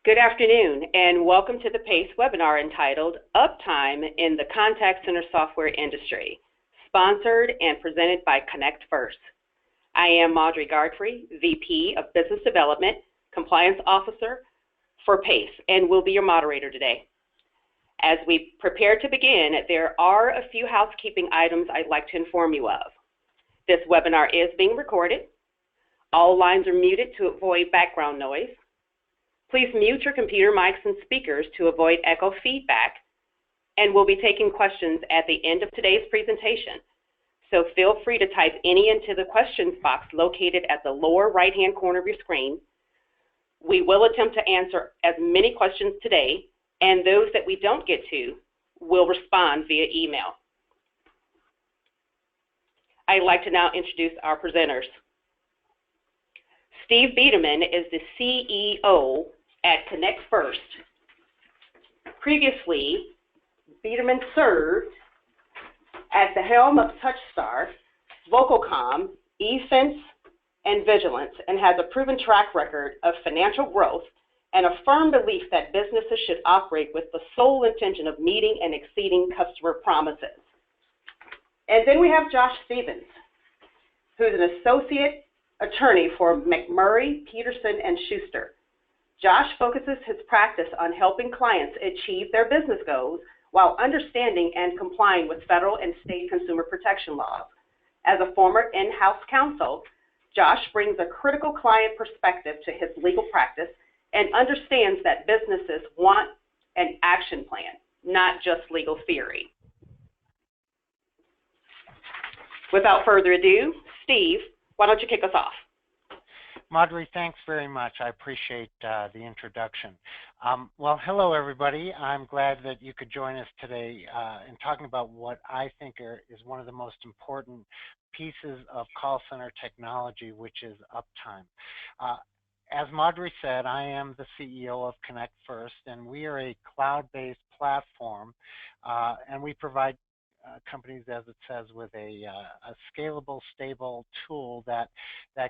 Good afternoon, and welcome to the PACE webinar entitled Uptime in the Contact Center Software Industry, sponsored and presented by Connect First. I am Maudrey Godfrey, VP of Business Development, Compliance Officer for PACE, and will be your moderator today. As we prepare to begin, there are a few housekeeping items I'd like to inform you of. This webinar is being recorded. All lines are muted to avoid background noise. Please mute your computer mics and speakers to avoid echo feedback, and we'll be taking questions at the end of today's presentation. So feel free to type any into the questions box located at the lower right-hand corner of your screen. We will attempt to answer as many questions today, and those that we don't get to, will respond via email. I'd like to now introduce our presenters. Steve Biederman is the CEO at Connect First. Previously, Biederman served at the helm of TouchStar, Vocalcom, eFence, and Vigilance, and has a proven track record of financial growth and a firm belief that businesses should operate with the sole intention of meeting and exceeding customer promises. And then we have Josh Stevens, who's an associate attorney for McMurray, Peterson, and Schuster. Josh focuses his practice on helping clients achieve their business goals while understanding and complying with federal and state consumer protection laws. As a former in-house counsel, Josh brings a critical client perspective to his legal practice and understands that businesses want an action plan, not just legal theory. Without further ado, Steve, why don't you kick us off? Maudrey, thanks very much. I appreciate the introduction. Well, hello, everybody. I'm glad that you could join us today in talking about what I think is one of the most important pieces of call center technology, which is uptime. As Maudrey said, I am the CEO of Connect First, and we are a cloud-based platform, and we provide companies, as it says, with a scalable, stable tool that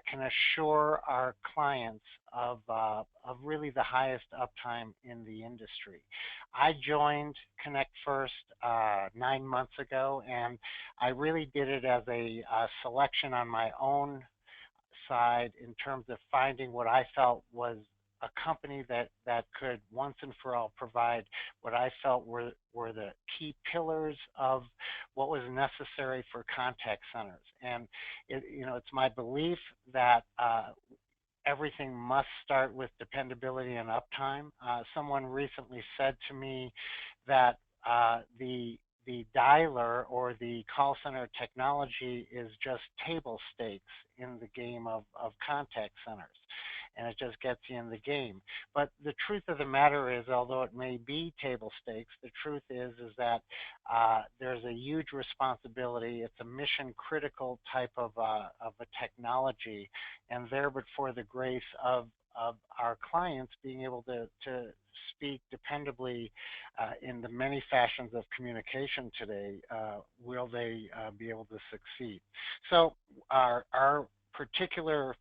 can assure our clients of really the highest uptime in the industry. I joined Connect First 9 months ago, and I really did it as a selection on my own side in terms of finding what I felt was a company that could once and for all provide what I felt were the key pillars of what was necessary for contact centers. And it's my belief that everything must start with dependability and uptime. Someone recently said to me that the dialer or the call center technology is just table stakes in the game of contact centers, and it just gets you in the game. But the truth of the matter is, although it may be table stakes, the truth is that there's a huge responsibility. It's a mission critical type of a technology, and there but for the grace of our clients being able to speak dependably in the many fashions of communication today, will they be able to succeed. So our particular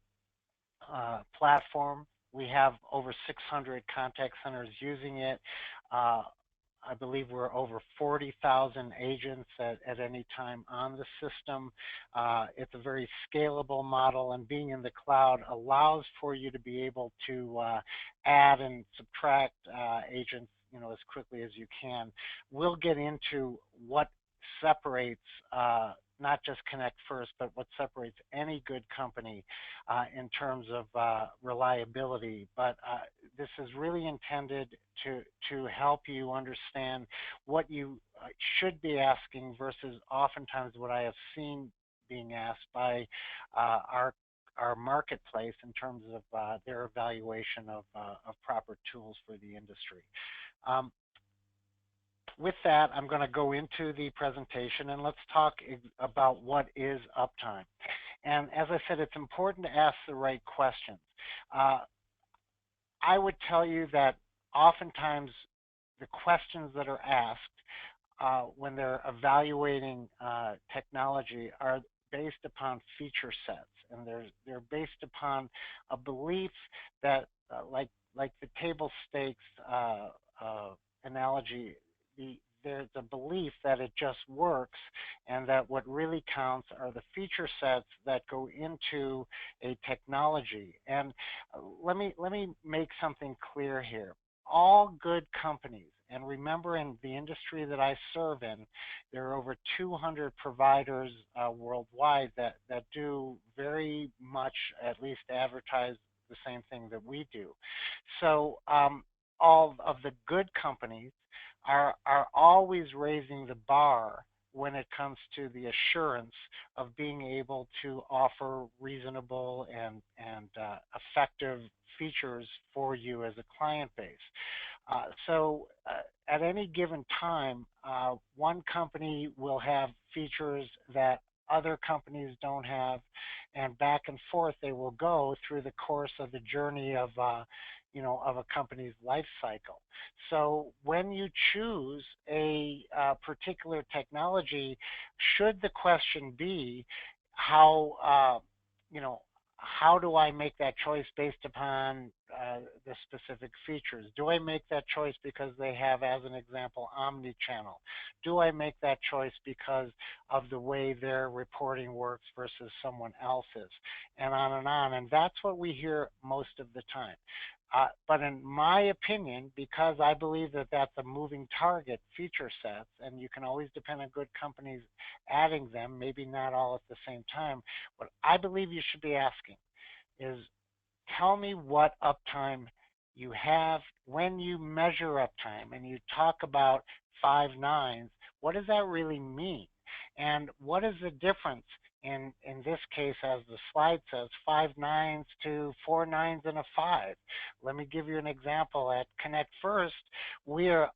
platform, we have over 600 contact centers using it. I believe we're over 40,000 agents at any time on the system. It's a very scalable model, and being in the cloud allows for you to be able to add and subtract agents as quickly as you can. We'll get into what separates not just Connect First, but what separates any good company in terms of reliability. But this is really intended to help you understand what you should be asking versus oftentimes what I have seen being asked by our marketplace in terms of their evaluation of proper tools for the industry. With that, I'm going to go into the presentation, and let's talk about what is uptime. And as I said, it's important to ask the right questions. I would tell you that oftentimes the questions that are asked when they're evaluating technology are based upon feature sets, and they're based upon a belief that, like like the table stakes analogy, there's a belief that it just works and that what really counts are the feature sets that go into a technology. And let me make something clear here. All good companies, and remember in the industry that I serve in, there are over 200 providers worldwide that do very much at least advertise the same thing that we do. So all of the good companies are always raising the bar when it comes to the assurance of being able to offer reasonable and effective features for you as a client base. At any given time, one company will have features that other companies don't have, and back and forth they will go through the course of the journey of of a company's life cycle. So when you choose a particular technology, should the question be how you know how do I make that choice based upon the specific features? Do I make that choice because they have, as an example, omni-channel? Do I make that choice because of the way their reporting works versus someone else's? And on and on. And that's what we hear most of the time. But in my opinion, because I believe that that's a moving target, feature sets, and you can always depend on good companies adding them, maybe not all at the same time, what I believe you should be asking is, tell me what uptime you have. When you measure uptime and you talk about 5 nines, what does that really mean? And what is the difference in this case, as the slide says, 5 nines to 4 9s and a 5? Let me give you an example. At Connect First, we are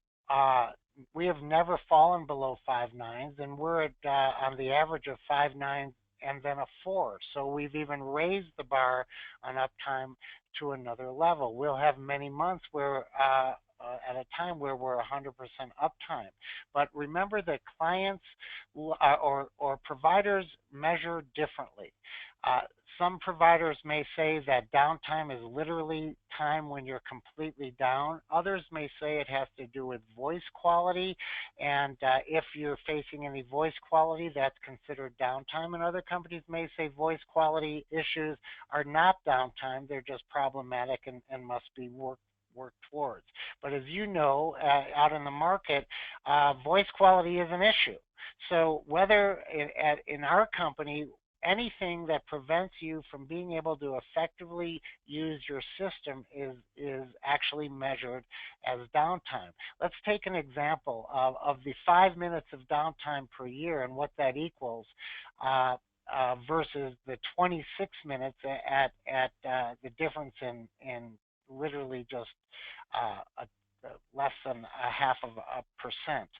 we have never fallen below 5 9s, and we're at on the average of 5 9s and then a 4. So we've even raised the bar on uptime to another level. We'll have many months where at a time where we're 100% uptime. But remember that clients or providers measure differently. Some providers may say that downtime is literally time when you're completely down. Others may say it has to do with voice quality, and if you're facing any voice quality, that's considered downtime. And other companies may say voice quality issues are not downtime, they're just problematic and must be worked towards. But as you know, out in the market, voice quality is an issue. So whether in our company, anything that prevents you from being able to effectively use your system is actually measured as downtime. Let's take an example of the 5 minutes of downtime per year and what that equals versus the 26 minutes at the difference in literally just less than a half of a percent.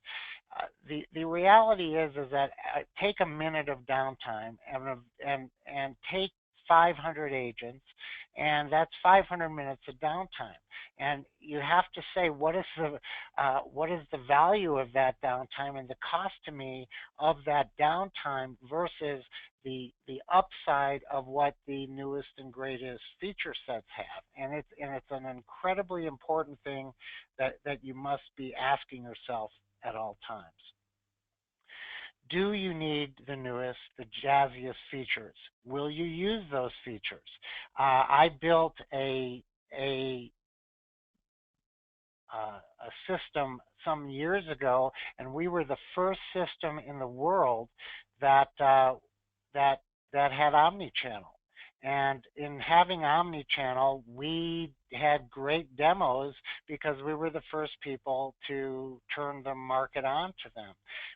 The reality is that take a minute of downtime and take 500 agents, and that's 500 minutes of downtime. And you have to say, what is the value of that downtime and the cost to me of that downtime versus the upside of what the newest and greatest feature sets have. And it's an incredibly important thing that you must be asking yourself at all times. Do you need the newest, the jazziest features? Will you use those features? I built a system some years ago, and we were the first system in the world that had omni-channel. And in having omni-channel, we had great demos because we were the first people to turn the market on to them.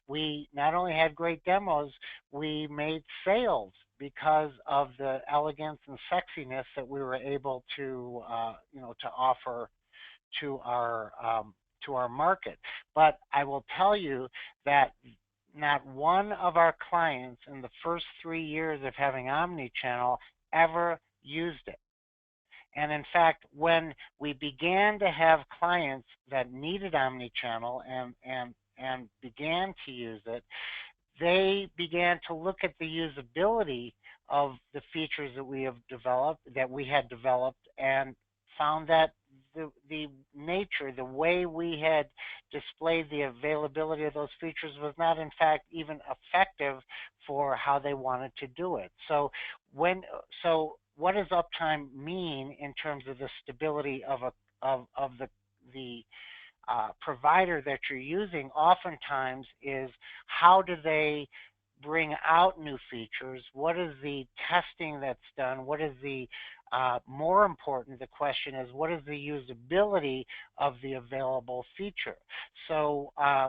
We not only had great demos, we made sales because of the elegance and sexiness that we were able to to offer to our market. But I will tell you that not one of our clients in the first 3 years of having omni-channel ever used it. And in fact, when we began to have clients that needed omni-channel and began to use it, they began to look at the usability of the features that we had developed and found that the nature, the way we had displayed the availability of those features was not in fact even effective for how they wanted to do it. So what does uptime mean in terms of the stability of the provider that you're using? Oftentimes is how do they bring out new features? What is the testing that's done? What is the more important, the question is, what is the usability of the available feature? So I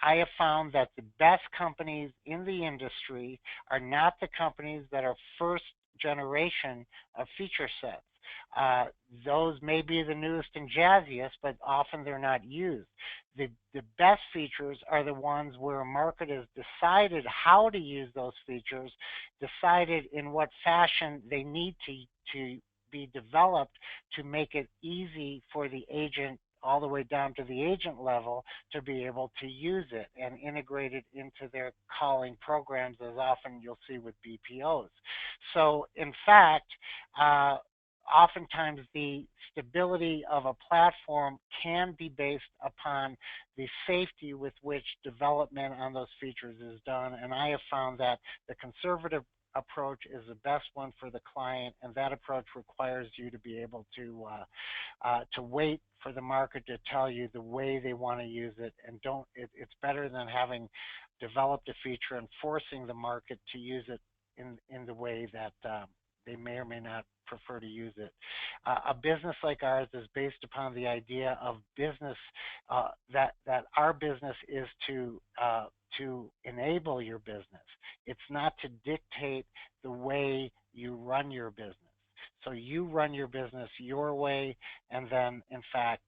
have found that the best companies in the industry are not the companies that are first generation of feature sets. Uh, those may be the newest and jazziest, but often they're not used. The best features are the ones where a market has decided how to use those features, decided in what fashion they need to be developed to make it easy for the agent all the way down to the agent level to be able to use it and integrate it into their calling programs, as often you'll see with BPOs. So in fact, oftentimes the stability of a platform can be based upon the safety with which development on those features is done. And I have found that the conservative approach is the best one for the client, and that approach requires you to be able to wait for the market to tell you the way they want to use it, and it's better than having developed a feature and forcing the market to use it in the way that they may or may not prefer to use it. A business like ours is based upon the idea of business, that our business is to enable your business. It's not to dictate the way you run your business. So you run your business your way, and then, in fact,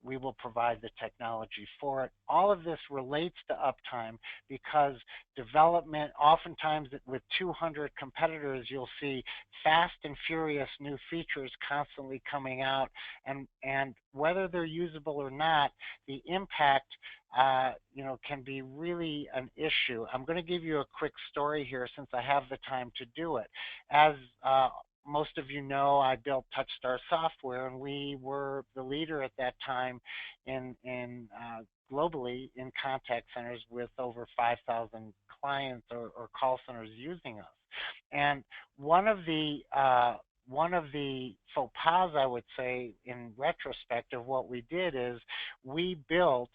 we will provide the technology for it. All of this relates to uptime because development, oftentimes with 200 competitors, you'll see fast and furious new features constantly coming out, and whether they're usable or not, the impact can be really an issue. I'm going to give you a quick story here since I have the time to do it. As most of you know, I built TouchStar software, and we were the leader at that time in globally in contact centers with over 5,000 clients or call centers using us. And one of the faux pas, I would say, in retrospect of what we did is we built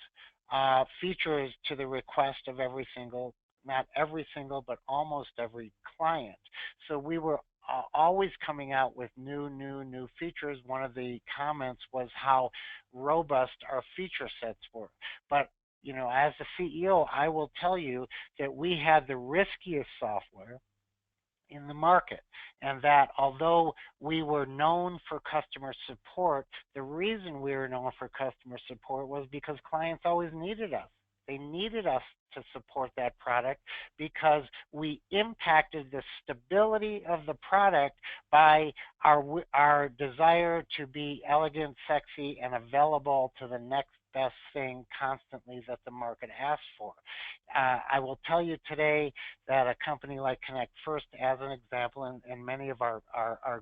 features to the request of every single, not every single, but almost every client. So we were always coming out with new features. One of the comments was how robust our feature sets were. But as a CEO, I will tell you that we had the riskiest software in the market, and that although we were known for customer support, the reason we were known for customer support was because clients always needed us. They needed us to support that product because we impacted the stability of the product by our desire to be elegant, sexy, and available to the next best thing constantly that the market asks for. I will tell you today that a company like Connect First, as an example, and many of our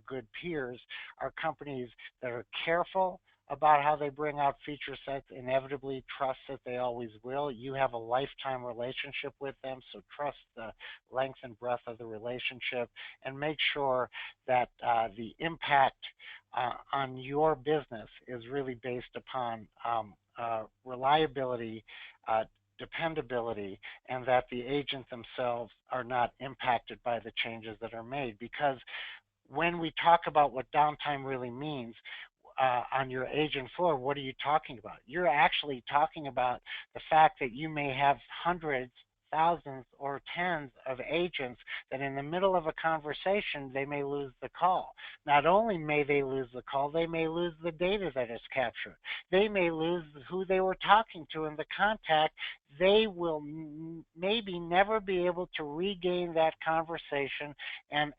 good peers, are companies that are careful about how they bring out feature sets, inevitably trust that they always will. You have a lifetime relationship with them, so trust the length and breadth of the relationship, and make sure that the impact on your business is really based upon reliability, dependability, and that the agents themselves are not impacted by the changes that are made. Because when we talk about what downtime really means, on your agent floor, what are you talking about? You're actually talking about the fact that you may have hundreds, thousands, or tens of agents that in the middle of a conversation, they may lose the call. Not only may they lose the call, they may lose the data that is captured. They may lose who they were talking to in the contact. They will maybe never be able to regain that conversation and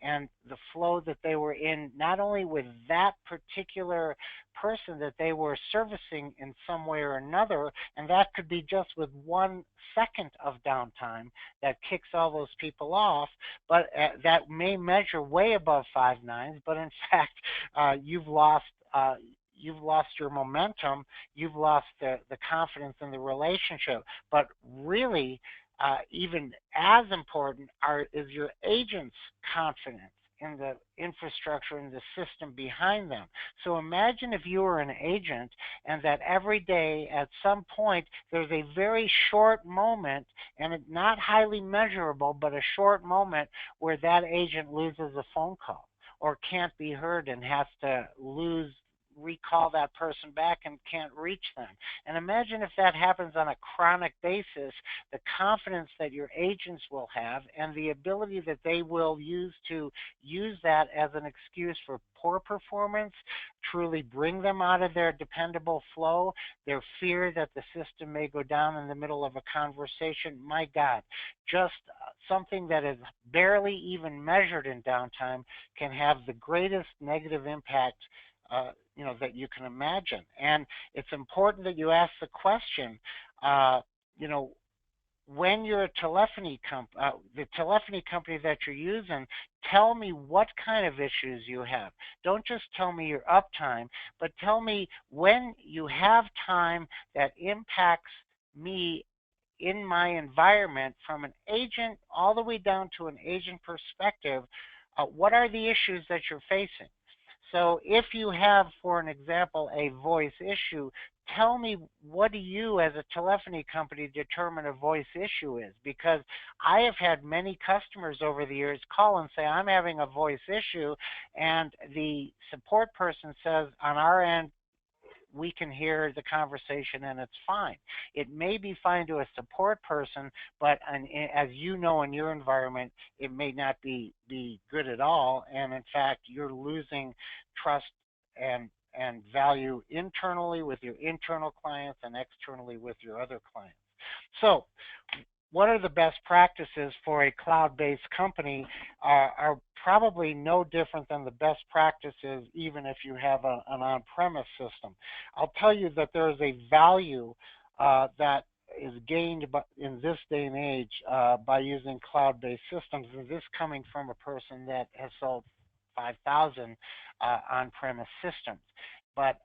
the flow that they were in, not only with that particular person that they were servicing in some way or another, and that could be just with 1 second of downtime that kicks all those people off, but that may measure way above 5 nines, but in fact, you've lost you've lost your momentum, you've lost the confidence in the relationship. But really, even as important is your agent's confidence in the infrastructure and the system behind them. So imagine if you were an agent and that every day at some point there's a very short moment, and it's not highly measurable, but a short moment where that agent loses a phone call or can't be heard and has to recall that person back and can't reach them. And imagine if that happens on a chronic basis, the confidence that your agents will have and the ability that they will use to use that as an excuse for poor performance, truly bring them out of their dependable flow, their fear that the system may go down in the middle of a conversation. My God, just something that is barely even measured in downtime can have the greatest negative impact that you can imagine. And it's important that you ask the question, when you're a the telephony company that you're using, tell me what kind of issues you have. Don't just tell me your uptime, but tell me when you have time that impacts me in my environment from an agent all the way down to an agent perspective. What are the issues that you're facing? So if you have, for an example, a voice issue, tell me, what do you as a telephony company determine a voice issue is? Because I have had many customers over the years call and say, I'm having a voice issue, and the support person says, on our end, we can hear the conversation and it's fine. It may be fine to a support person, but as you know, in your environment, it may not be good at all. And in fact, you're losing trust and value internally with your internal clients and externally with your other clients. So what are the best practices for a cloud-based company are probably no different than the best practices even if you have an on-premise system. I'll tell you that there is a value that is gained in this day and age by using cloud-based systems, and this coming from a person that has sold 5,000 on-premise systems. But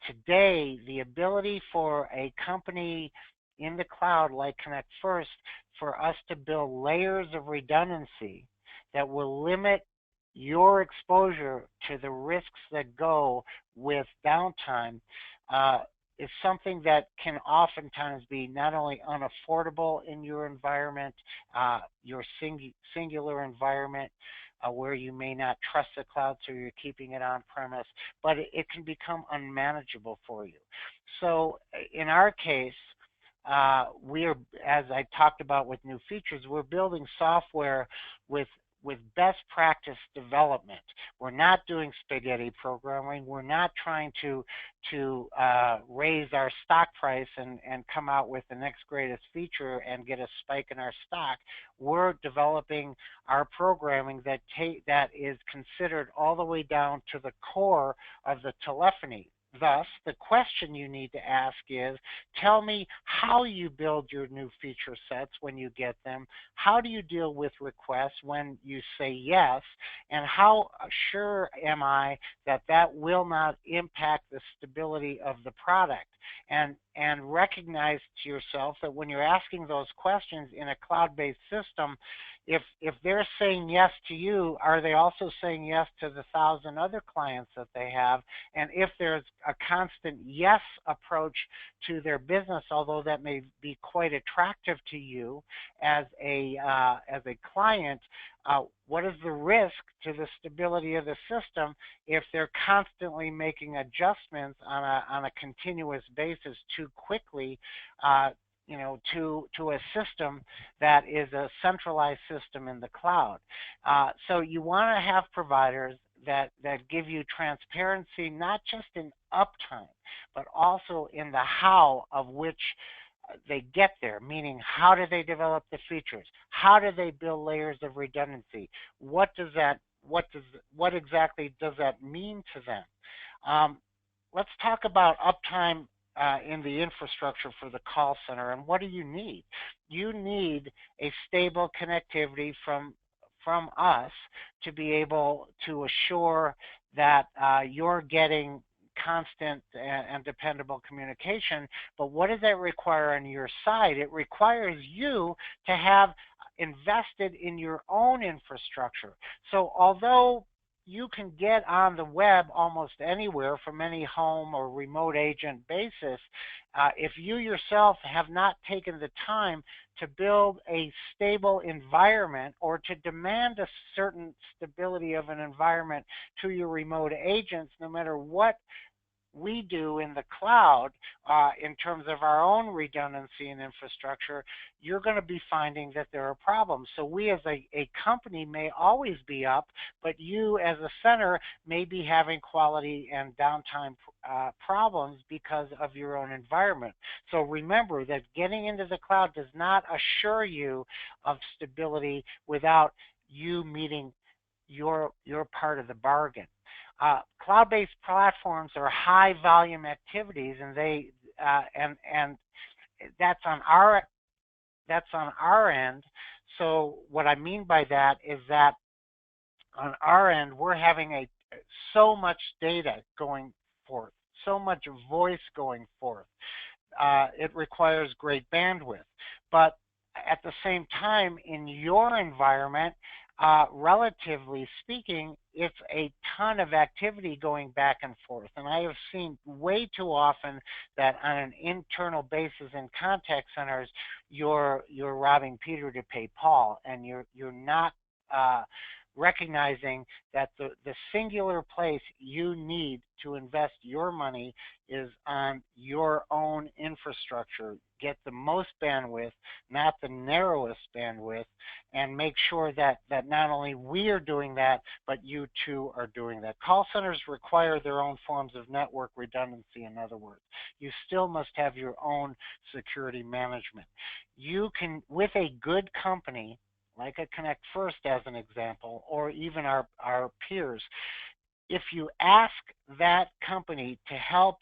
today, the ability for a company in the cloud like Connect First for us to build layers of redundancy that will limit your exposure to the risks that go with downtime is something that can oftentimes be not only unaffordable in your environment, your singular environment, where you may not trust the cloud, so you're keeping it on premise, but it can become unmanageable for you. So in our case, we are, as I talked about with new features, we're building software with best practice development. We're not doing spaghetti programming. We're not trying to raise our stock price and come out with the next greatest feature and get a spike in our stock. We're developing our programming that is considered all the way down to the core of the telephony. Thus, the question you need to ask is, tell me how you build your new feature sets when you get them. How do you deal with requests when you say yes? And how sure am I that that will not impact the stability of the product? And recognize to yourself that when you're asking those questions in a cloud-based system, if they're saying yes to you, are they also saying yes to the 1,000 other clients that they have? And if there's a constant yes approach to their business, although that may be quite attractive to you as a client, what is the risk to the stability of the system if they're constantly making adjustments on a continuous basis too quickly, to a system that is a centralized system in the cloud? So you want to have providers that give you transparency, not just in uptime, but also in the how of which they get there, meaning how do they develop the features? How do they build layers of redundancy? What exactly does that mean to them? Let's talk about uptime in the infrastructure for the call center. And what do you need? You need a stable connectivity from us to be able to assure that you're getting constant and dependable communication. But what does that require on your side? It requires you to have invested in your own infrastructure. So although you can get on the web almost anywhere from any home or remote agent basis, if you yourself have not taken the time to build a stable environment or to demand a certain stability of an environment to your remote agents, no matter what we do in the cloud in terms of our own redundancy and infrastructure, you're going to be finding that there are problems. So we as a company may always be up, but you as a center may be having quality and downtime problems because of your own environment. So remember that getting into the cloud does not assure you of stability without you meeting your part of the bargain. Cloud-based platforms are high volume activities, and they and that's on our end. So what I mean by that is that on our end we're having so much data going forth, so much voice going forth. It requires great bandwidth, but at the same time, in your environment, relatively speaking, it's a ton of activity going back and forth. And I have seen way too often that on an internal basis in contact centers, you're robbing Peter to pay Paul, and you're not recognizing that the singular place you need to invest your money is on your own infrastructure. Get the most bandwidth, not the narrowest bandwidth, and make sure that not only we are doing that, but you too are doing that. Call centers require their own forms of network redundancy, in other words. You still must have your own security management. You can, with a good company, like a Connect First as an example, or even our peers, if you ask that company to help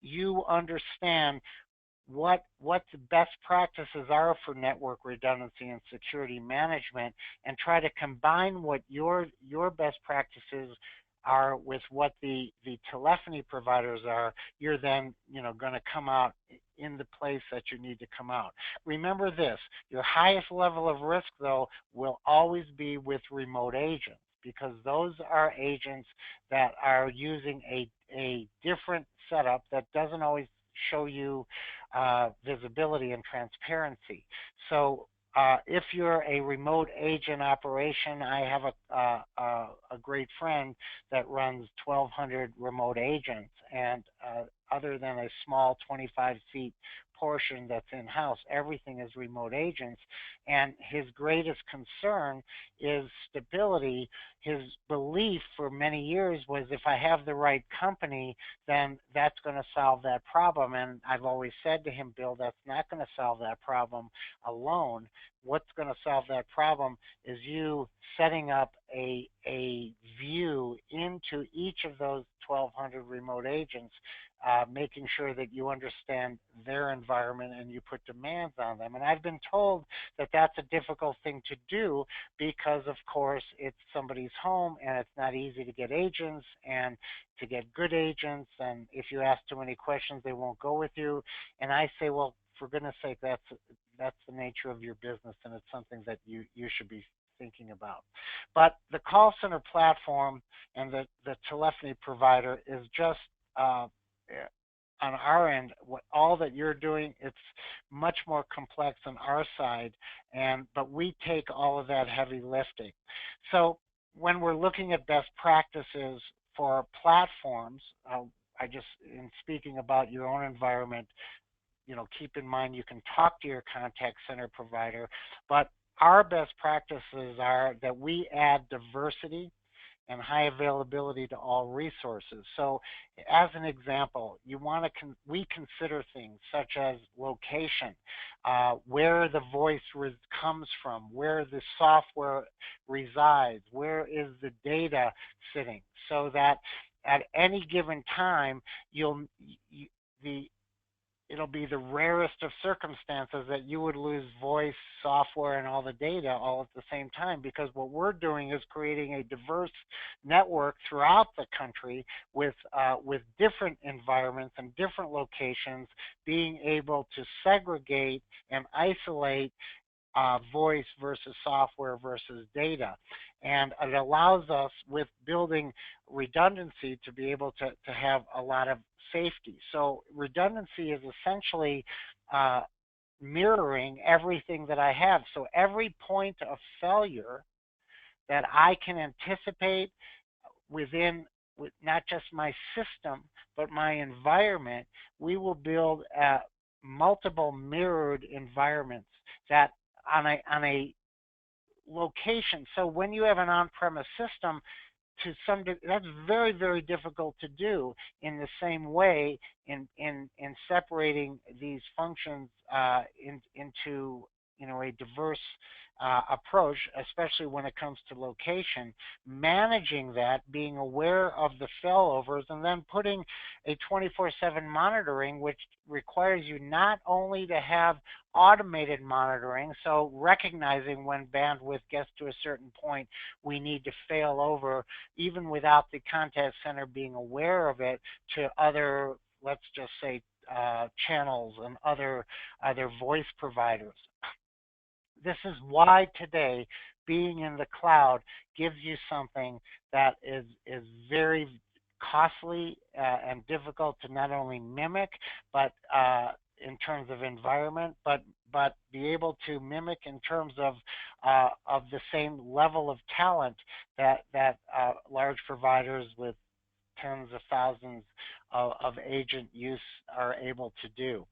you understand what the best practices are for network redundancy and security management, and try to combine what your best practices are with what the telephony providers are, you're then going to come out in the place that you need to come out. Remember this, your highest level of risk though will always be with remote agents, because those are agents that are using a different setup that doesn't always show you visibility and transparency. So if you're a remote agent operation, I have a great friend that runs 1,200 remote agents, and other than a small 25-seat portion that's in-house, everything is remote agents, and his greatest concern is stability. His belief for many years was, if I have the right company, then that's going to solve that problem. And I've always said to him, Bill, that's not going to solve that problem alone. What's going to solve that problem is you setting up a view into each of those 1,200 remote agents, making sure that you understand their environment and you put demands on them. And I've been told that that's a difficult thing to do because, of course, it's somebody's home and it's not easy to get agents and to get good agents. And if you ask too many questions, they won't go with you. And I say, well, for goodness sake, that's the nature of your business, and it's something that you should be thinking about. But the call center platform and the telephony provider is just on our end, all that you're doing, it's much more complex on our side, but we take all of that heavy lifting. So when we're looking at best practices for platforms, in speaking about your own environment, keep in mind you can talk to your contact center provider, but our best practices are that we add diversity and high availability to all resources. So as an example, we consider things such as location, where the voice comes from, where the software resides, where is the data sitting, so that at any given time, it'll be the rarest of circumstances that you would lose voice, software, and all the data all at the same time, because what we're doing is creating a diverse network throughout the country with different environments and different locations, being able to segregate and isolate voice versus software versus data. And it allows us, with building redundancy, to be able to have a lot of safety. So redundancy is essentially mirroring everything that I have. So every point of failure that I can anticipate within not just my system, but my environment, we will build multiple mirrored environments that on a location. So when you have an on-premise system, that's very, very difficult to do. In the same way, in separating these functions into a diverse approach, especially when it comes to location, managing that, being aware of the failovers, and then putting a 24/7 monitoring, which requires you not only to have automated monitoring, so recognizing when bandwidth gets to a certain point, we need to fail over, even without the contact center being aware of it, to other, let's just say, channels and other voice providers. This is why today being in the cloud gives you something that is very costly and difficult to not only mimic, but in terms of environment, but be able to mimic in terms of the same level of talent that large providers with tens of thousands of agent use are able to do.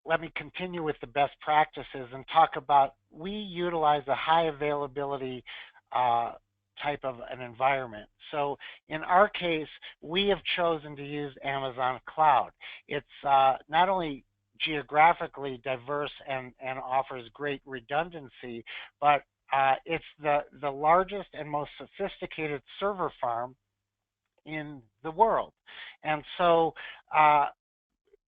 Let me continue with the best practices and talk about, we utilize a high availability type of an environment. So in our case, we have chosen to use Amazon Cloud. It's not only geographically diverse and offers great redundancy, but it's the largest and most sophisticated server farm in the world. And so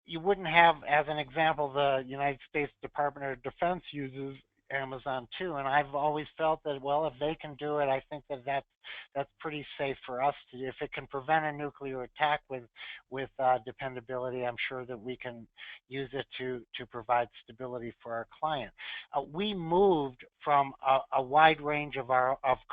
you wouldn't have, as an example, the United States Department of Defense uses Amazon too, and I've always felt that, well, if they can do it, I think that's pretty safe for us to do. If it can prevent a nuclear attack with dependability, I'm sure that we can use it to provide stability for our client. We moved from a wide range of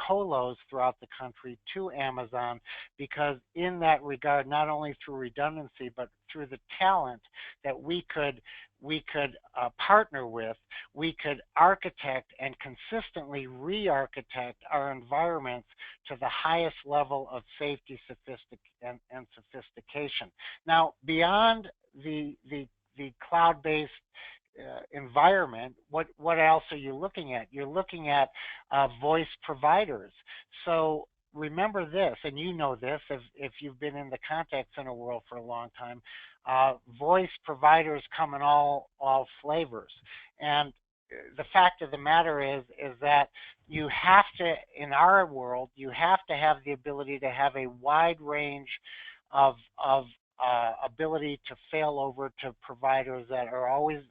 colos throughout the country to Amazon, because in that regard, not only through redundancy, but through the talent that we could partner with, we could architect and consistently re-architect our environments to the highest level of safety and sophistication. Now, beyond the cloud-based environment, what else are you looking at? You're looking at voice providers. So remember this, and you know this if you've been in the contact center world for a long time. Voice providers come in all flavors, and the fact of the matter is that you have to, in our world, you have to have the ability to have a wide range of ability to fail over to providers that are always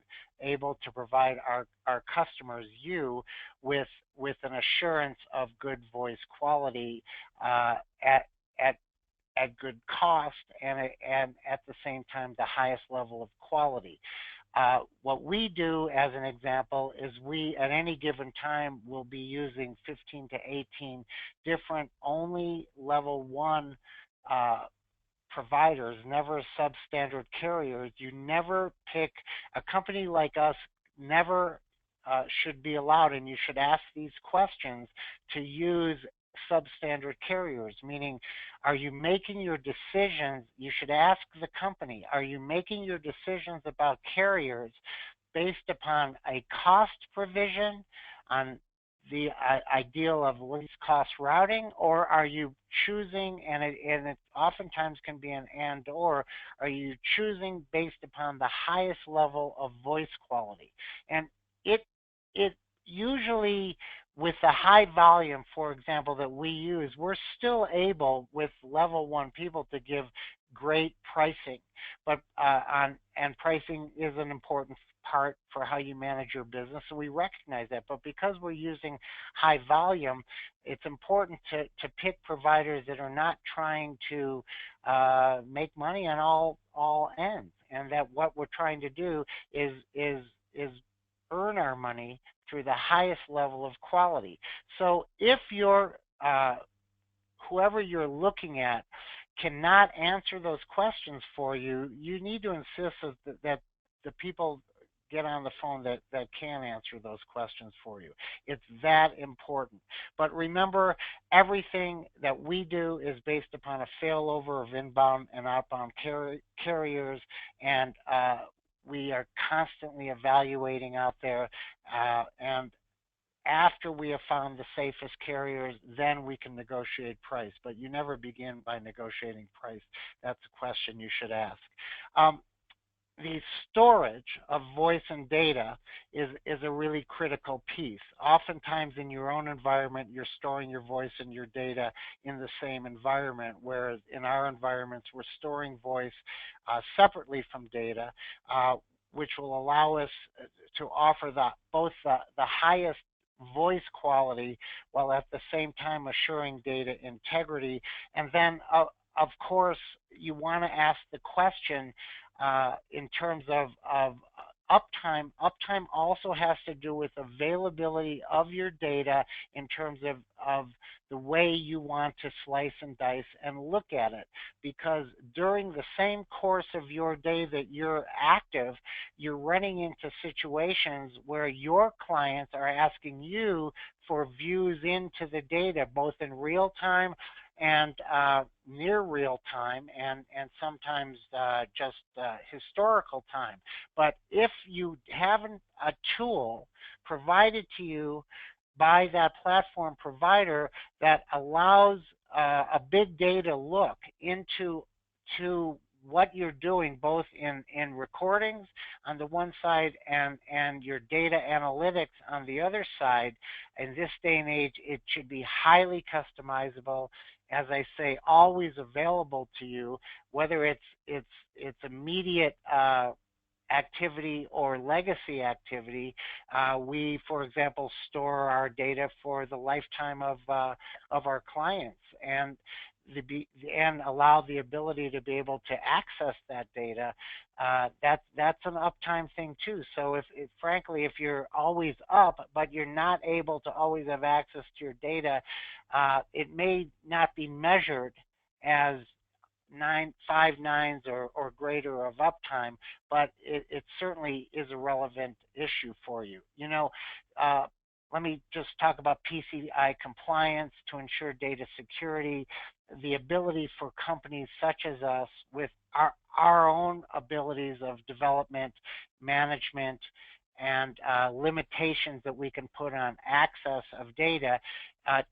able to provide our customers with an assurance of good voice quality at good cost, and at the same time the highest level of quality. What we do, as an example, is we at any given time will be using 15 to 18 different only level 1 providers, never substandard carriers. You never pick a company like us, never should be allowed, and you should ask these questions, to use substandard carriers, meaning, are you making your decisions? You should ask the company, are you making your decisions about carriers based upon a cost provision, on the ideal of least cost routing, or are you choosing, and it oftentimes can be an and or, are you choosing based upon the highest level of voice quality? And it usually, with the high volume, for example, that we use, we're still able, with level 1 people, to give great pricing, but and pricing is an important part for how you manage your business, and we recognize that. But because we're using high volume, it's important to pick providers that are not trying to make money on all ends, and that what we're trying to do is earn our money through the highest level of quality. So if you're whoever you're looking at cannot answer those questions for you, you need to insist that the people get on the phone that can answer those questions for you. It's that important. But remember, everything that we do is based upon a failover of inbound and outbound carriers, and we are constantly evaluating out there, and after we have found the safest carriers, then we can negotiate price. But you never begin by negotiating price. That's a question you should ask. The storage of voice and data is a really critical piece. Oftentimes in your own environment, you're storing your voice and your data in the same environment, whereas in our environments, we're storing voice separately from data, which will allow us to offer both the highest voice quality while at the same time assuring data integrity. And then, of course, you want to ask the question in terms of uptime. Uptime also has to do with availability of your data in terms of the way you want to slice and dice and look at it. Because during the same course of your day that you're active, you're running into situations where your clients are asking you for views into the data, both in real time and near real time, and sometimes just historical time. But if you have a tool provided to you by that platform provider that allows a big data look into what you're doing, both in recordings on the one side and your data analytics on the other side, in this day and age, it should be highly customizable. As I say, always available to you, whether it's immediate activity or legacy activity. We, for example, store our data for the lifetime of our clients, and allow the ability to be able to access that data. That's an uptime thing too. So if frankly, if you're always up, but you're not able to always have access to your data, it may not be measured as 5 nines or greater of uptime, but it certainly is a relevant issue for you. You know, let me just talk about PCI compliance to ensure data security. The ability for companies such as us, with our own abilities of development, management, and limitations that we can put on access of data,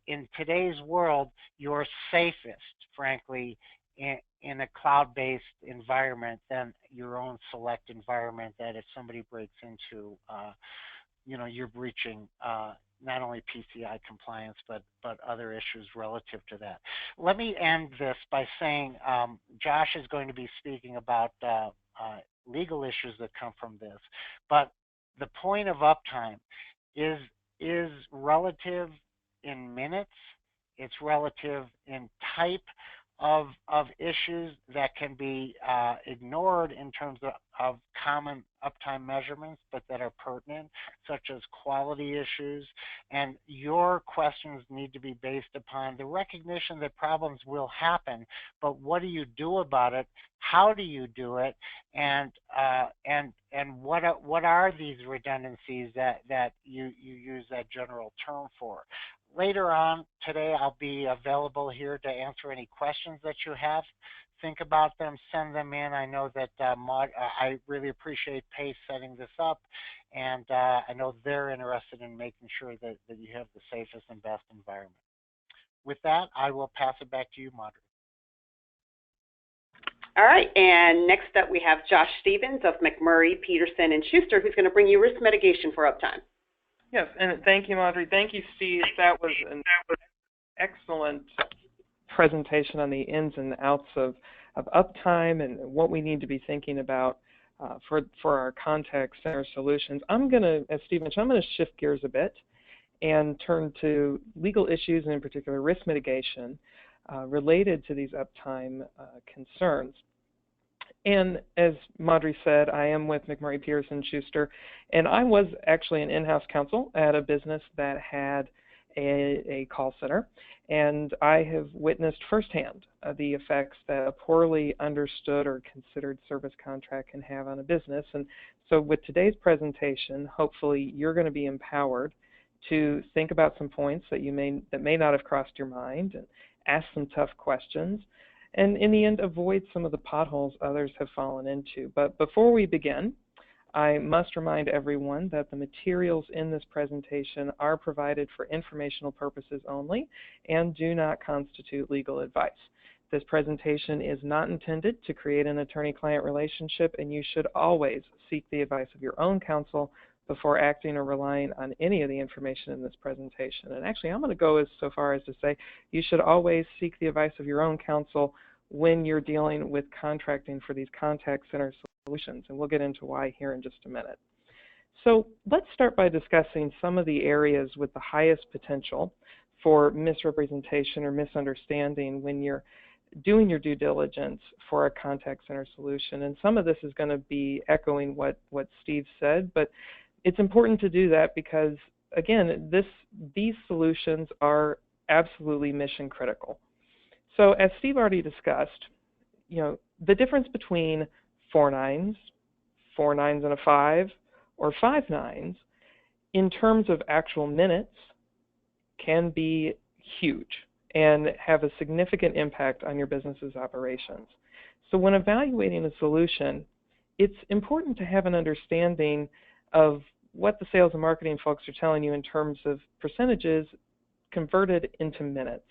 in today's world, you're safest, frankly, in a cloud-based environment than your own select environment, that if somebody breaks into, you're breaching not only PCI compliance, but other issues relative to that. Let me end this by saying Josh is going to be speaking about legal issues that come from this, but the point of uptime is relative in minutes. It's relative in type of issues that can be ignored in terms of common uptime measurements, but that are pertinent, such as quality issues. And your questions need to be based upon the recognition that problems will happen, but what do you do about it? How do you do it? And what are these redundancies that you use that general term for? Later on today, I'll be available here to answer any questions that you have. Think about them, send them in. I know that I really appreciate Pace setting this up, and I know they're interested in making sure that you have the safest and best environment. With that, I will pass it back to you, Margaret. All right, and next up we have Josh Stevens of McMurray, Peterson, and Schuster, who's going to bring you risk mitigation for Uptime. Yes, and thank you, Audrey. Thank you, Steve. That was an excellent presentation on the ins and outs of uptime and what we need to be thinking about for our contact center solutions. I'm going to, as Steve mentioned, I'm going to shift gears a bit and turn to legal issues and in particular risk mitigation related to these uptime concerns. And as Madhuri said, I am with McMurray Pierce & Schuster, and I was actually an in-house counsel at a business that had a call center, and I have witnessed firsthand the effects that a poorly understood or considered service contract can have on a business. And so with today's presentation, hopefully you're going to be empowered to think about some points that may not have crossed your mind and ask some tough questions, and in the end, avoid some of the potholes others have fallen into. But before we begin, I must remind everyone that the materials in this presentation are provided for informational purposes only and do not constitute legal advice. This presentation is not intended to create an attorney-client relationship, and you should always seek the advice of your own counsel before acting or relying on any of the information in this presentation. And actually, I'm going to go so far as to say you should always seek the advice of your own counsel when you're dealing with contracting for these contact center solutions, and we'll get into why here in just a minute. So let's start by discussing some of the areas with the highest potential for misrepresentation or misunderstanding when you're doing your due diligence for a contact center solution. And some of this is going to be echoing what Steve said, but it's important to do that because, again, these solutions are absolutely mission critical. So as Steve already discussed, the difference between 4 nines, 4 nines and a 5, or 5 nines in terms of actual minutes can be huge and have a significant impact on your business's operations. So when evaluating a solution, it's important to have an understanding of what the sales and marketing folks are telling you in terms of percentages converted into minutes.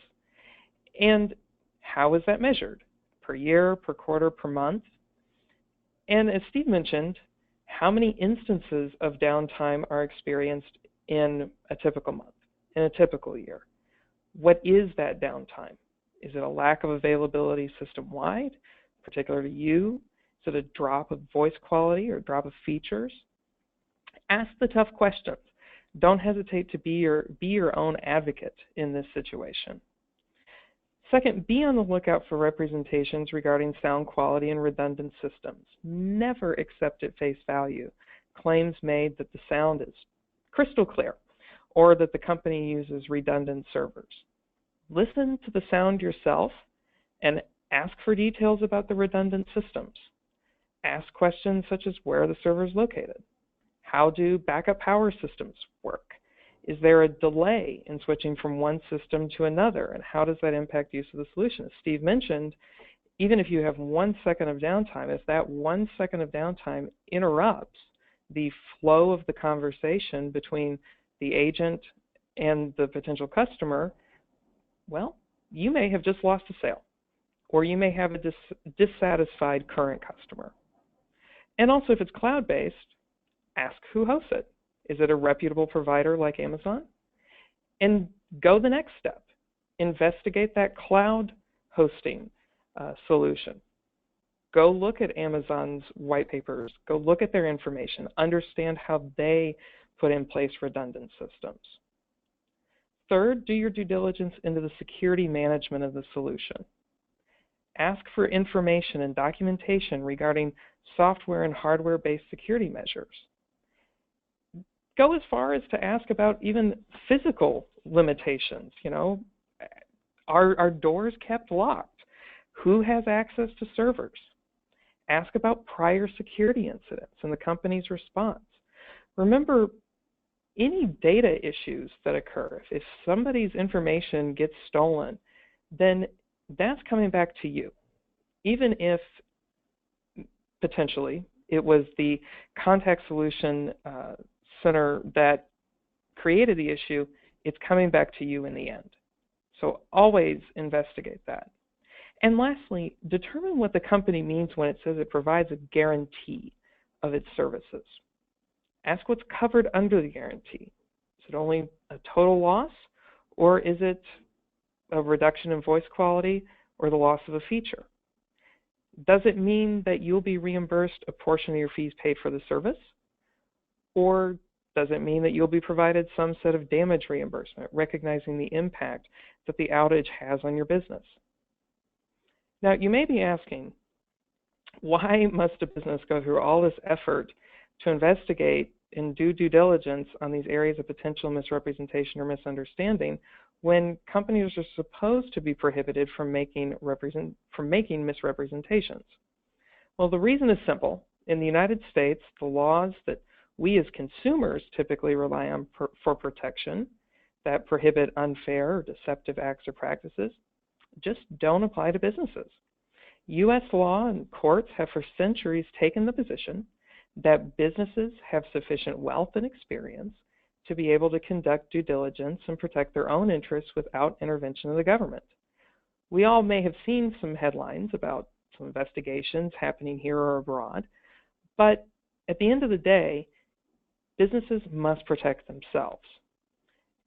And how is that measured? Per year, per quarter, per month? And as Steve mentioned, how many instances of downtime are experienced in a typical month, in a typical year? What is that downtime? Is it a lack of availability system-wide, particular to you? Is it a drop of voice quality or drop of features? Ask the tough questions. Don't hesitate to be your own advocate in this situation. Second, be on the lookout for representations regarding sound quality and redundant systems. Never accept at face value claims made that the sound is crystal clear or that the company uses redundant servers. Listen to the sound yourself and ask for details about the redundant systems. Ask questions such as where the server is located. How do backup power systems work? Is there a delay in switching from one system to another, and how does that impact use of the solution? As Steve mentioned, even if you have 1 second of downtime, if that 1 second of downtime interrupts the flow of the conversation between the agent and the potential customer, well, you may have just lost a sale, or you may have a dissatisfied current customer. And also, if it's cloud-based, ask who hosts it. Is it a reputable provider like Amazon? And go the next step. Investigate that cloud hosting solution. Go look at Amazon's white papers. Go look at their information. Understand how they put in place redundant systems. Third, do your due diligence into the security management of the solution. Ask for information and documentation regarding software and hardware-based security measures. Go as far as to ask about even physical limitations. Are doors kept locked? Who has access to servers? Ask about prior security incidents and the company's response. Remember, any data issues that occur, if somebody's information gets stolen, then that's coming back to you. Even if potentially it was the contact solution center that created the issue, it's coming back to you in the end. So always investigate that. And lastly, determine what the company means when it says it provides a guarantee of its services. Ask what's covered under the guarantee. Is it only a total loss, or is it a reduction in voice quality or the loss of a feature? Does it mean that you'll be reimbursed a portion of your fees paid for the service? Or does it mean that you'll be provided some set of damage reimbursement, recognizing the impact that the outage has on your business? Now, you may be asking, why must a business go through all this effort to investigate and do due diligence on these areas of potential misrepresentation or misunderstanding when companies are supposed to be prohibited from making misrepresentations? Well, the reason is simple. In the United States, the laws that we as consumers typically rely on for protection that prohibit unfair or deceptive acts or practices just don't apply to businesses. U.S. law and courts have for centuries taken the position that businesses have sufficient wealth and experience to be able to conduct due diligence and protect their own interests without intervention of the government. We all may have seen some headlines about some investigations happening here or abroad, but at the end of the day, businesses must protect themselves.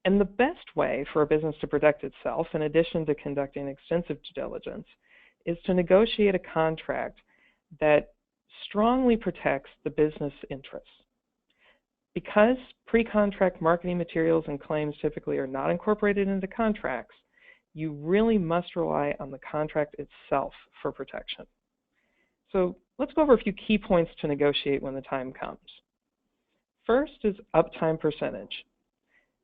And the best way for a business to protect itself, in addition to conducting extensive due diligence, is to negotiate a contract that strongly protects the business interests. Because pre-contract marketing materials and claims typically are not incorporated into contracts, you really must rely on the contract itself for protection. So let's go over a few key points to negotiate when the time comes. First is uptime percentage.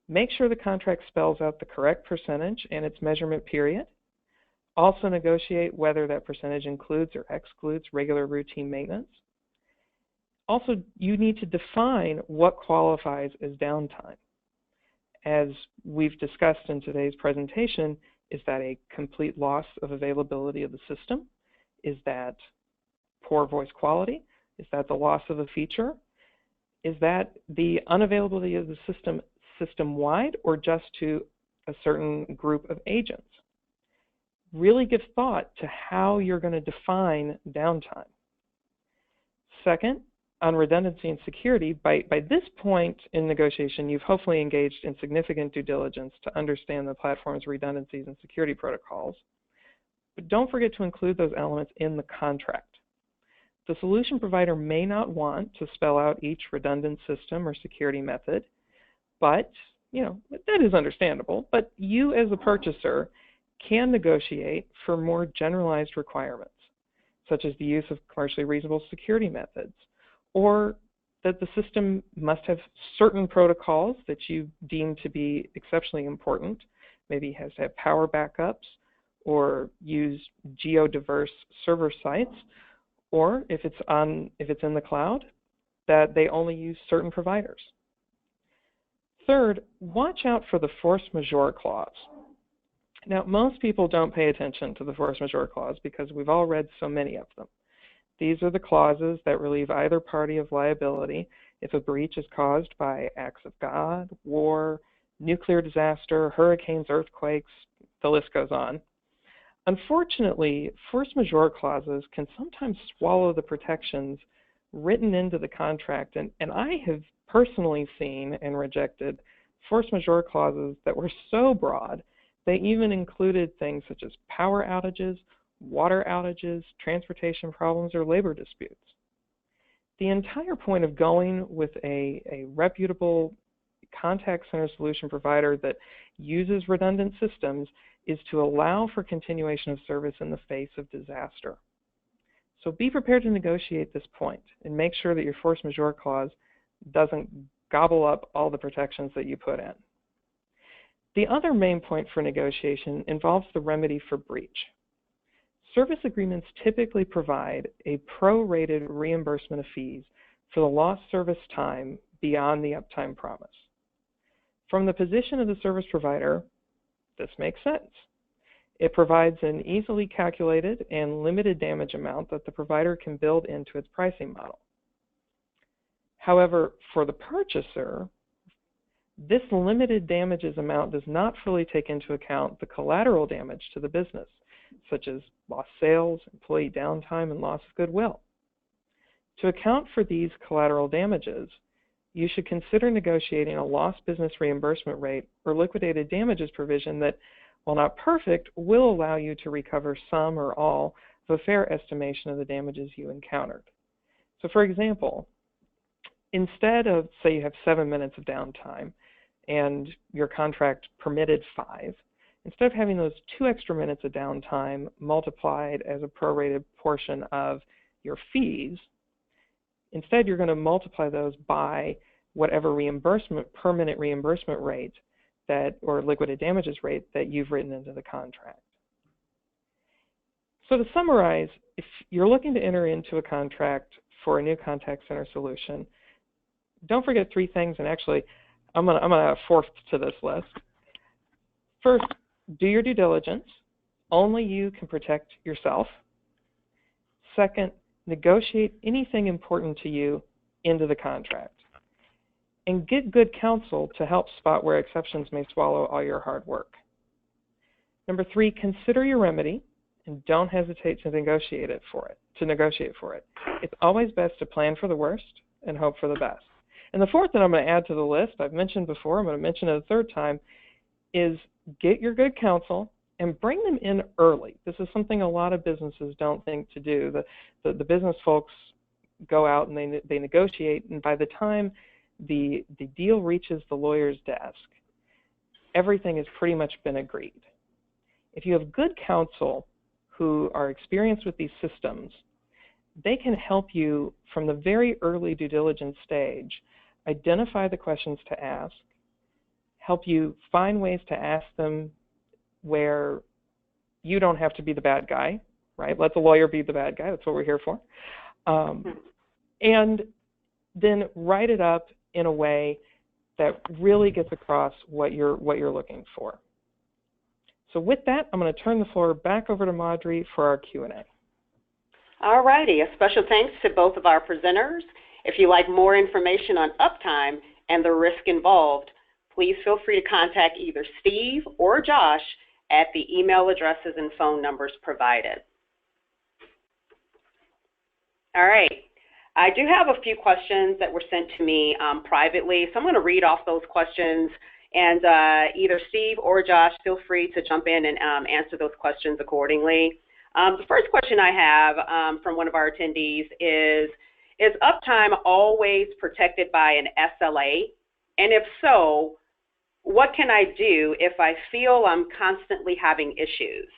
Make sure the contract spells out the correct percentage and its measurement period. Also negotiate whether that percentage includes or excludes regular routine maintenance. Also, you need to define what qualifies as downtime. As we've discussed in today's presentation, is that a complete loss of availability of the system? Is that poor voice quality? Is that the loss of a feature? Is that the unavailability of the system system-wide or just to a certain group of agents? Really give thought to how you're going to define downtime. Second, on redundancy and security, by this point in negotiation, you've hopefully engaged in significant due diligence to understand the platform's redundancies and security protocols. But don't forget to include those elements in the contract. The solution provider may not want to spell out each redundant system or security method, but that is understandable. But you as a purchaser can negotiate for more generalized requirements, such as the use of commercially reasonable security methods, or that the system must have certain protocols that you deem to be exceptionally important. Maybe it has to have power backups or use geodiverse server sites, or if it's in the cloud, that they only use certain providers. Third, watch out for the force majeure clause. Now, most people don't pay attention to the force majeure clause because we've all read so many of them. These are the clauses that relieve either party of liability if a breach is caused by acts of God, war, nuclear disaster, hurricanes, earthquakes, the list goes on. Unfortunately, force majeure clauses can sometimes swallow the protections written into the contract, and I have personally seen and rejected force majeure clauses that were so broad they even included things such as power outages, water outages, transportation problems, or labor disputes. The entire point of going with a reputable contact center solution provider that uses redundant systems is to allow for continuation of service in the face of disaster. So be prepared to negotiate this point and make sure that your force majeure clause doesn't gobble up all the protections that you put in. The other main point for negotiation involves the remedy for breach. Service agreements typically provide a prorated reimbursement of fees for the lost service time beyond the uptime promise. From the position of the service provider, this makes sense. It provides an easily calculated and limited damage amount that the provider can build into its pricing model. However, for the purchaser, this limited damages amount does not fully take into account the collateral damage to the business, such as lost sales, employee downtime, and loss of goodwill. To account for these collateral damages, you should consider negotiating a lost business reimbursement rate or liquidated damages provision that, while not perfect, will allow you to recover some or all of a fair estimation of the damages you encountered. So for example, instead of, say you have 7 minutes of downtime and your contract permitted 5, instead of having those 2 extra minutes of downtime multiplied as a prorated portion of your fees, instead you're going to multiply those by whatever per minute reimbursement rate or liquidated damages rate that you've written into the contract. So to summarize, if you're looking to enter into a contract for a new contact center solution, don't forget 3 things, and actually I'm gonna add a 4th to this list. First, do your due diligence. Only you can protect yourself. Second, negotiate anything important to you into the contract. And get good counsel to help spot where exceptions may swallow all your hard work. Number 3, consider your remedy and don't hesitate to negotiate for it. It's always best to plan for the worst and hope for the best. And the 4th that I'm going to add to the list, I've mentioned before, I'm going to mention it a 3rd time, is get your good counsel and bring them in early. This is something a lot of businesses don't think to do. The business folks go out and they negotiate, and by the time the deal reaches the lawyer's desk, everything has pretty much been agreed. If you have good counsel who are experienced with these systems, they can help you from the very early due diligence stage identify the questions to ask, help you find ways to ask them where you don't have to be the bad guy, right? Let the lawyer be the bad guy. That's what we're here for. And then write it up in a way that really gets across what you're looking for. So with that, I'm going to turn the floor back over to Madhuri for our Q&A. All righty. A special thanks to both of our presenters. If you'd like more information on Uptime and the risk involved, please feel free to contact either Steve or Josh at the email addresses and phone numbers provided. All right. I do have a few questions that were sent to me privately, so I'm going to read off those questions, and either Steve or Josh, feel free to jump in and answer those questions accordingly. The first question I have from one of our attendees is Uptime always protected by an SLA? And if so, what can I do if I feel I'm constantly having issues?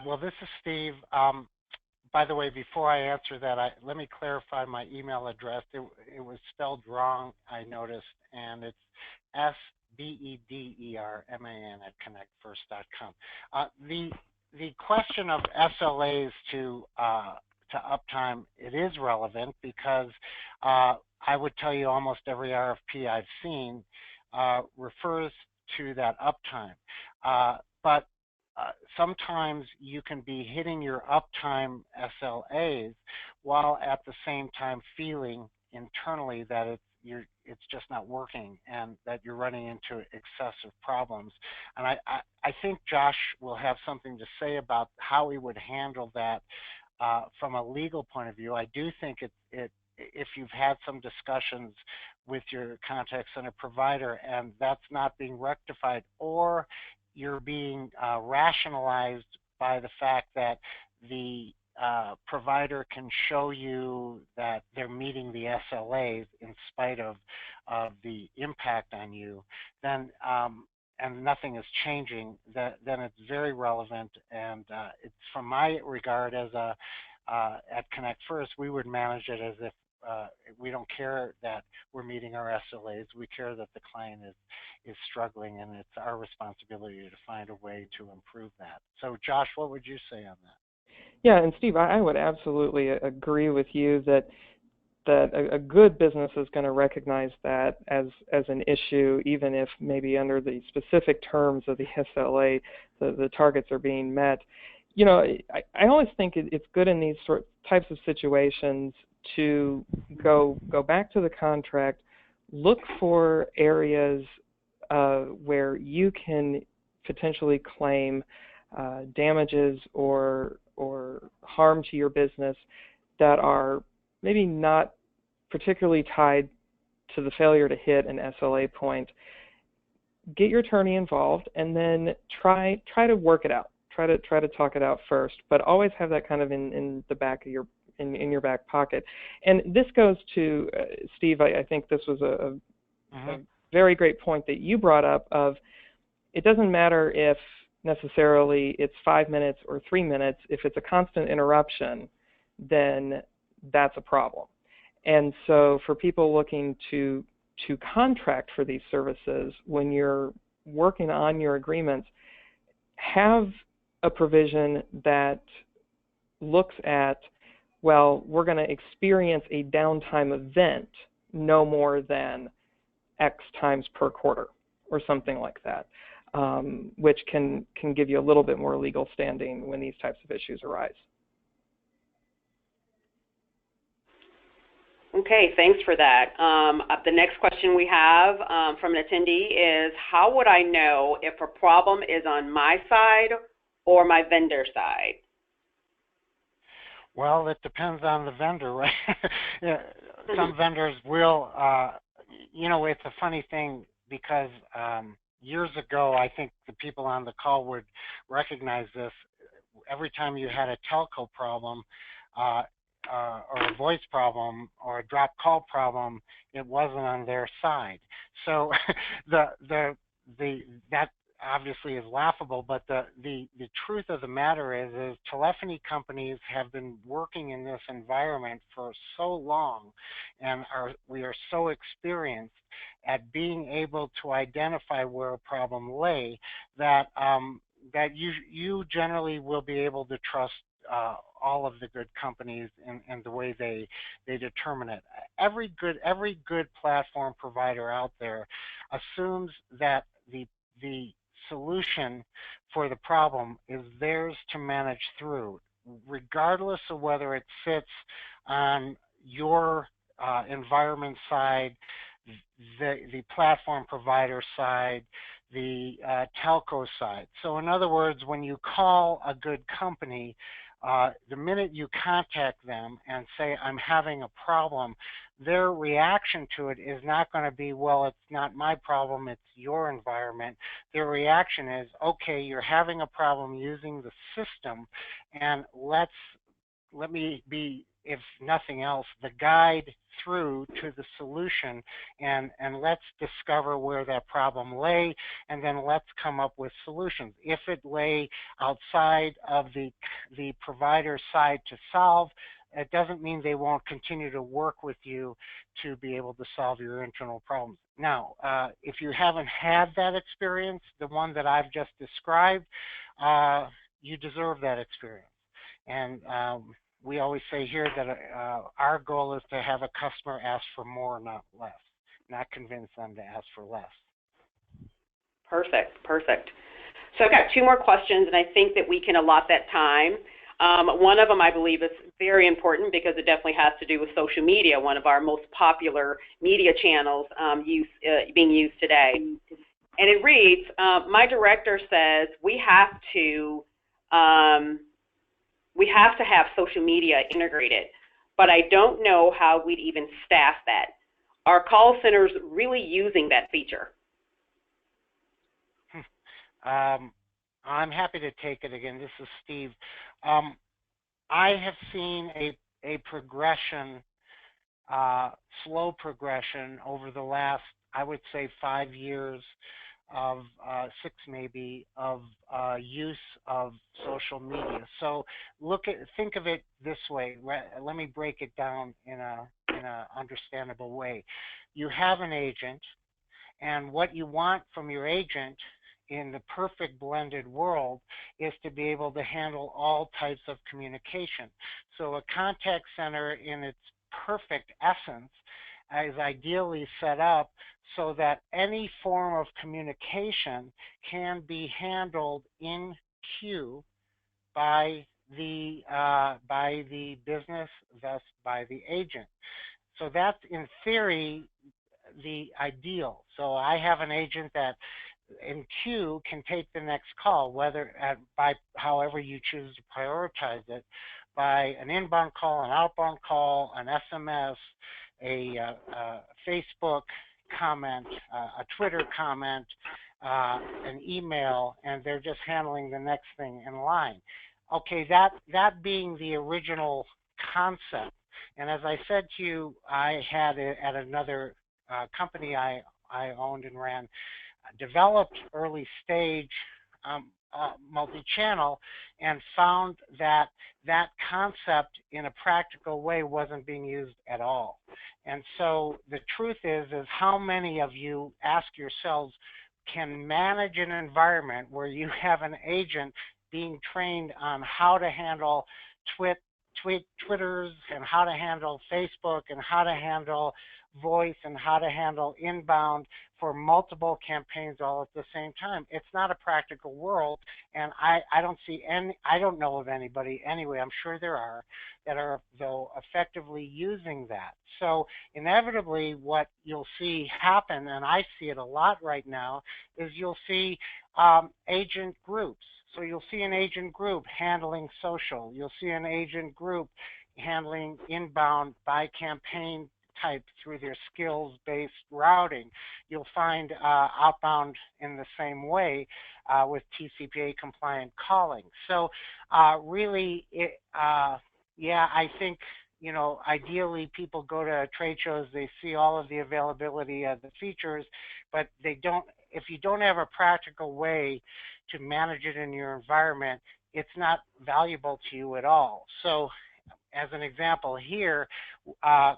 Well, this is Steve. By the way, before I answer that, let me clarify my email address. It was spelled wrong, I noticed, and it's sbederman@connectfirst.com. The question of SLAs to Uptime, it is relevant because I would tell you almost every RFP I've seen refers to that uptime. But sometimes you can be hitting your uptime SLAs while at the same time feeling internally that it's just not working and that you're running into excessive problems. And I think Josh will have something to say about how he would handle that from a legal point of view. I do think if you've had some discussions with your contact center provider and that's not being rectified, or you're being rationalized by the fact that the provider can show you that they're meeting the SLAs in spite of the impact on you, then and nothing is changing, then it's very relevant. And it's from my regard as at Connect First, we would manage it as if we don't care that we're meeting our SLAs. We care that the client is struggling, and it's our responsibility to find a way to improve that. So Josh, what would you say on that? Yeah, and Steve, I would absolutely agree with you that a good business is going to recognize that as an issue, even if maybe under the specific terms of the SLA, the targets are being met. You know, I always think it's good in these types of situations to go back to the contract, look for areas where you can potentially claim damages or harm to your business that are maybe not particularly tied to the failure to hit an SLA point. Get your attorney involved and then try to work it out. try to talk it out first, but always have that kind of in the back of in your back pocket. And this goes to Steve. I think this was a very great point that you brought up. Of it doesn't matter if necessarily it's 5 minutes or 3 minutes. If it's a constant interruption, then that's a problem. And so for people looking to contract for these services, when you're working on your agreements, have a provision that looks at, well, we're going to experience a downtime event no more than X times per quarter or something like that, which can give you a little bit more legal standing when these types of issues arise. Okay, thanks for that. The next question we have from an attendee is, how would I know if a problem is on my side or my vendor side? Well, it depends on the vendor, right? Some vendors will, it's a funny thing because years ago, I think the people on the call would recognize this. Every time you had a telco problem, or a voice problem or a drop call problem, it wasn't on their side. So that obviously is laughable, but the truth of the matter is telephony companies have been working in this environment for so long, and we are so experienced at being able to identify where a problem lay that that you generally will be able to trust all of the good companies and the way they determine it. Every good platform provider out there assumes that the solution for the problem is theirs to manage through, regardless of whether it sits on your environment side, the platform provider side, the telco side. So in other words, when you call a good company, the minute you contact them and say, I'm having a problem, their reaction to it is not going to be, well, it's not my problem, it's your environment. Their reaction is, okay, you're having a problem using the system, and let me be, if nothing else, the guide through to the solution, and let's discover where that problem lay, and then let's come up with solutions. If it lay outside of the provider side to solve, it doesn't mean they won't continue to work with you to be able to solve your internal problems. Now, if you haven't had that experience, the one that I've just described, you deserve that experience. And we always say here that our goal is to have a customer ask for more, not less, not convince them to ask for less. Perfect, perfect. So I've got two more questions, and I think that we can allot that time. One of them, I believe, is very important because it definitely has to do with social media, one of our most popular media channels being used today. And it reads, my director says we have to have social media integrated, but I don't know how we'd even staff that. Are call centers really using that feature? I'm happy to take it again. This is Steve. I have seen a progression, slow progression over the last, I would say, 5 years of 6 maybe, of use of social media. So think of it this way. Let me break it down in a understandable way. You have an agent, and what you want from your agent in the perfect blended world is to be able to handle all types of communication. So a contact center in its perfect essence is ideally set up so that any form of communication can be handled in queue by the business, thus by the agent. So that's in theory the ideal. So I have an agent that in queue can take the next call, whether by however you choose to prioritize it, by an inbound call, an outbound call, an SMS, a Facebook comment, a Twitter comment, an email, and they're just handling the next thing in line. Okay, that being the original concept. And as I said to you, I had it at another company I owned and ran, developed early stage multi-channel, and found that that concept in a practical way wasn't being used at all. And so the truth is how many of you ask yourselves, can manage an environment where you have an agent being trained on how to handle Twitters and how to handle Facebook and how to handle voice and how to handle inbound for multiple campaigns all at the same time? It's not a practical world, and I don't know of anybody anyway, I'm sure there are, that are though effectively using that. So inevitably what you'll see happen, and I see it a lot right now, is you'll see agent groups. So you'll see an agent group handling social. You'll see an agent group handling inbound by campaign type through their skills-based routing. You'll find outbound in the same way with TCPA compliant calling. So really, I think, ideally people go to trade shows, they see all of the availability of the features, but if you don't have a practical way to manage it in your environment, it's not valuable to you at all. So as an example here,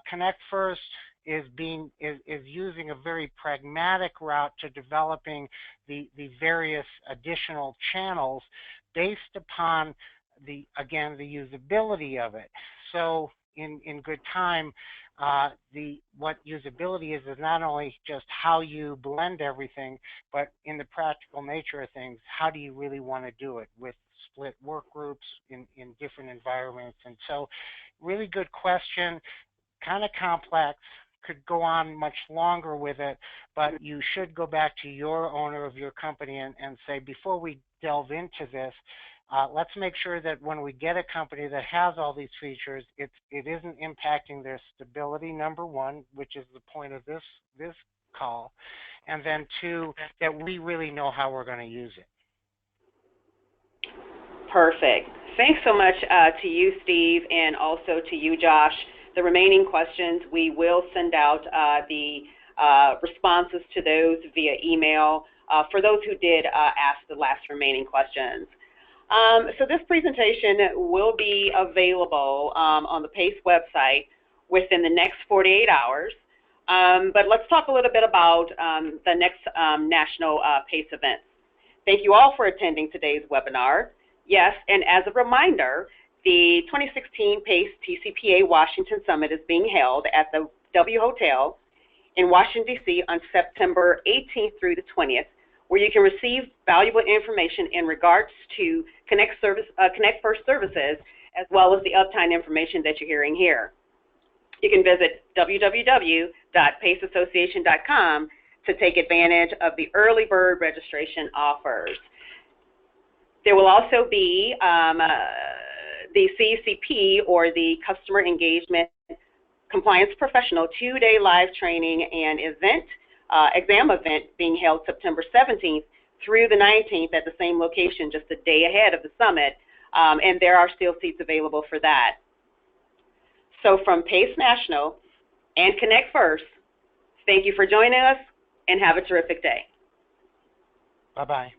Connect First is using a very pragmatic route to developing the various additional channels based upon the usability of it. So in good time, what usability is not only just how you blend everything, but in the practical nature of things, how do you really want to do it with split work groups in different environments? And so really good question, kind of complex, could go on much longer with it, but you should go back to your owner of your company and say, before we delve into this, let's make sure that when we get a company that has all these features, it isn't impacting their stability, number one, which is the point of this call, and then two, that we really know how we're going to use it. Perfect. Thanks so much to you, Steve, and also to you, Josh. The remaining questions, we will send out the responses to those via email for those who did ask the last remaining questions. So this presentation will be available on the PACE website within the next 48 hours. But let's talk a little bit about the next national PACE events. Thank you all for attending today's webinar. Yes, and as a reminder, the 2016 PACE TCPA Washington Summit is being held at the W Hotel in Washington, D.C. on September 18th through the 20th, where you can receive valuable information in regards to Connect First services, as well as the Uptime information that you're hearing here. You can visit www.paceassociation.com to take advantage of the early bird registration offers. There will also be the CCP, or the Customer Engagement Compliance Professional, 2-day live training and exam event being held September 17th through the 19th at the same location, just a day ahead of the summit, and there are still seats available for that. So from PACE National and Connect First, thank you for joining us, and have a terrific day. Bye-bye.